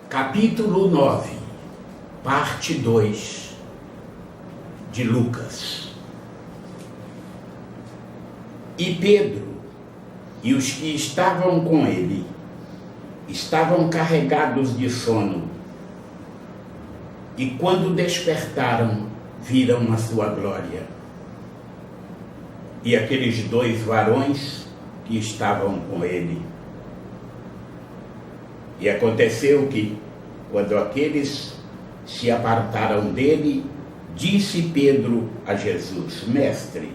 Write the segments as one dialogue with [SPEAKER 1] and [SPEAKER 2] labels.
[SPEAKER 1] Capítulo 9, parte 2 de Lucas. E Pedro e os que estavam com ele estavam carregados de sono, e quando despertaram, viram a sua glória. E aqueles 2 varões que estavam com ele. E aconteceu que, quando aqueles se apartaram dele, disse Pedro a Jesus: Mestre,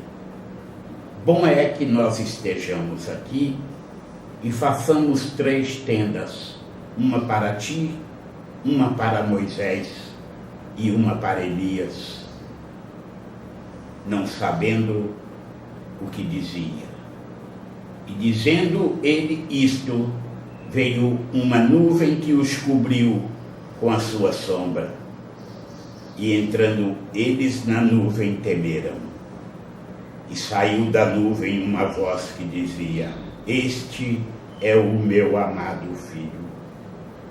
[SPEAKER 1] bom é que nós estejamos aqui e façamos 3 tendas, uma para ti, uma para Moisés e uma para Elias, não sabendo o que dizia. E dizendo ele isto, veio uma nuvem que os cobriu com a sua sombra. E entrando eles na nuvem, temeram. E saiu da nuvem uma voz que dizia: Este é o meu amado filho,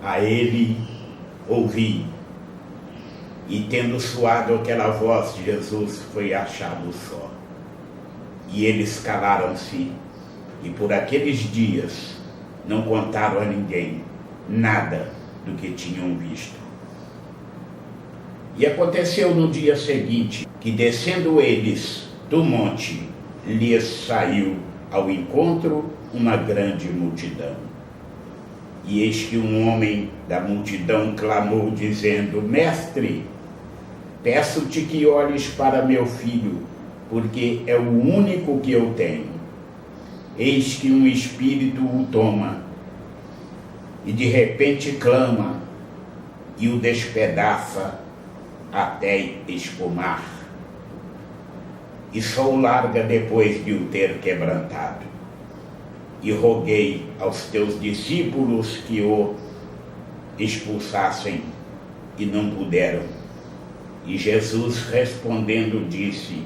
[SPEAKER 1] a ele ouvi. E tendo soado aquela voz, Jesus foi achado só. E eles calaram-se, e por aqueles dias não contaram a ninguém nada do que tinham visto. E aconteceu no dia seguinte, que descendo eles do monte, lhes saiu ao encontro uma grande multidão. E eis que um homem da multidão clamou, dizendo: Mestre, peço-te que olhes para meu filho, porque é o único que eu tenho. Eis que um espírito o toma, e de repente clama, e o despedaça até espumar, e só o larga depois de o ter quebrantado. E roguei aos teus discípulos que o expulsassem, e não puderam. E Jesus respondendo disse: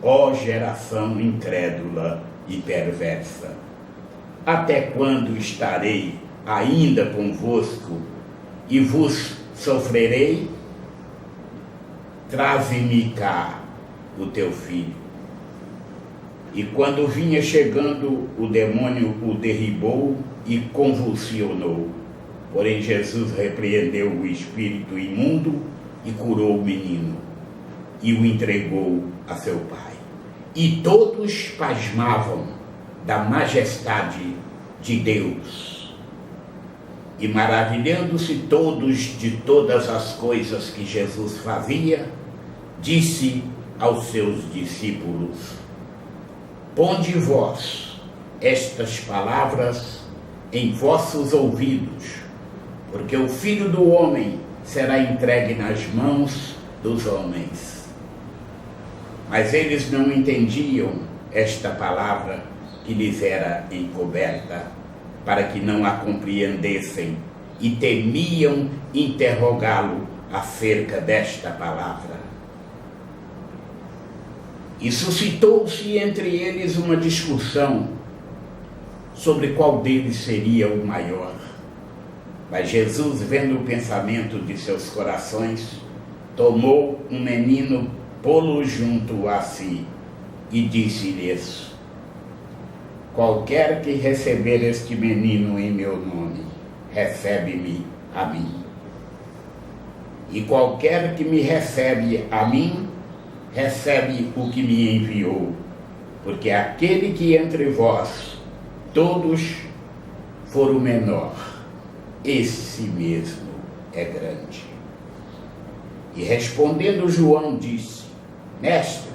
[SPEAKER 1] Ó geração incrédula e perversa, até quando estarei ainda convosco e vos sofrerei? Traze-me cá o teu filho. E quando vinha chegando, o demônio o derribou e convulsionou. Porém Jesus repreendeu o espírito imundo e curou o menino, e o entregou a seu pai. E todos pasmavam da majestade de Deus, e maravilhando-se todos de todas as coisas que Jesus fazia, disse aos seus discípulos: Ponde vós estas palavras em vossos ouvidos, porque o Filho do Homem será entregue nas mãos dos homens. Mas eles não entendiam esta palavra que lhes era encoberta, para que não a compreendessem, e temiam interrogá-lo acerca desta palavra. E suscitou-se entre eles uma discussão sobre qual deles seria o maior. Mas Jesus, vendo o pensamento de seus corações, tomou um menino, pô-lo junto a si, e disse-lhes: Qualquer que receber este menino em meu nome, recebe-me a mim. E qualquer que me recebe a mim, recebe o que me enviou. Porque aquele que entre vós todos for o menor, esse mesmo é grande. E respondendo João disse: Mestre,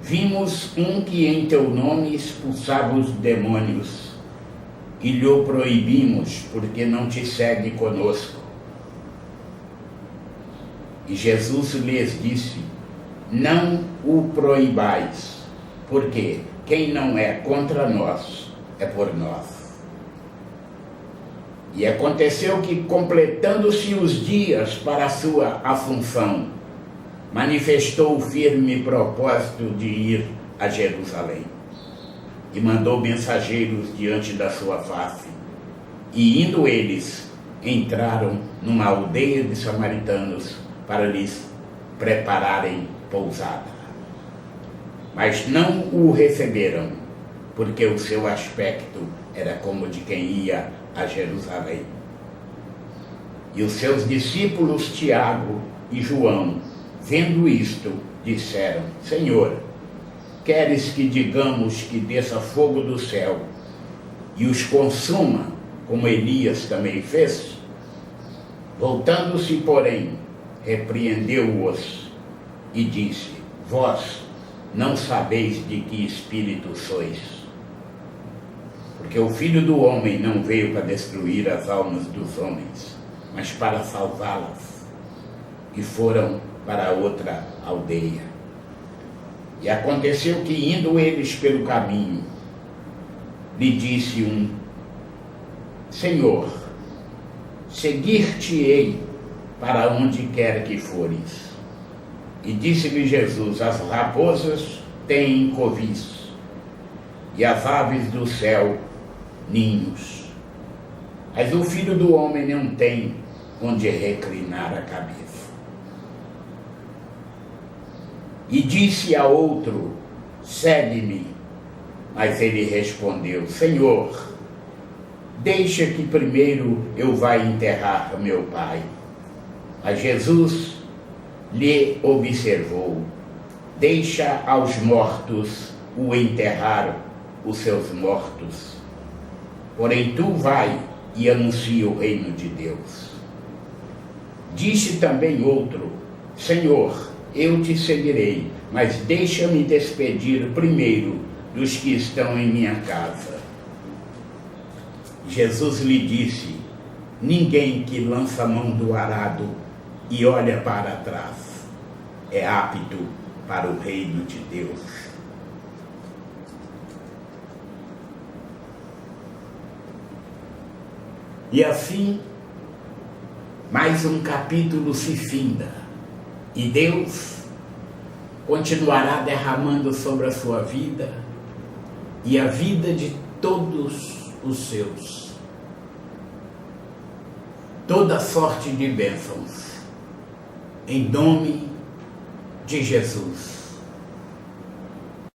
[SPEAKER 1] vimos um que em teu nome expulsava os demônios, e lhe o proibimos, porque não te segue conosco. E Jesus lhes disse: Não o proibais, porque quem não é contra nós é por nós. E aconteceu que, completando-se os dias para a sua assunção, manifestou o firme propósito de ir a Jerusalém. E mandou mensageiros diante da sua face. E indo eles, entraram numa aldeia de samaritanos para lhes prepararem pousada. Mas não o receberam, porque o seu aspecto era como de quem ia a Jerusalém. E os seus discípulos Tiago e João, vendo isto, disseram: Senhor, queres que digamos que desça fogo do céu e os consuma, como Elias também fez? Voltando-se, porém, repreendeu-os e disse: Vós não sabeis de que espírito sois, porque o Filho do Homem não veio para destruir as almas dos homens, mas para salvá-las. E foram para outra aldeia. E aconteceu que, indo eles pelo caminho, lhe disse um: Senhor, seguir-te-ei para onde quer que fores. E disse-lhe Jesus: As raposas têm covis, e as aves do céu ninhos, mas o Filho do Homem não tem onde reclinar a cabeça. E disse a outro: Segue-me. Mas ele respondeu: Senhor, deixa que primeiro eu vá enterrar meu pai. Mas Jesus lhe observou: Deixa aos mortos o enterrar os seus mortos. Porém tu vai e anuncia o reino de Deus. Disse também outro: Senhor, eu te seguirei, mas deixa-me despedir primeiro dos que estão em minha casa. Jesus lhe disse: Ninguém que lança a mão do arado e olha para trás é apto para o reino de Deus. E assim, mais um capítulo se finda, e Deus continuará derramando sobre a sua vida e a vida de todos os seus toda sorte de bênçãos, em nome de Jesus.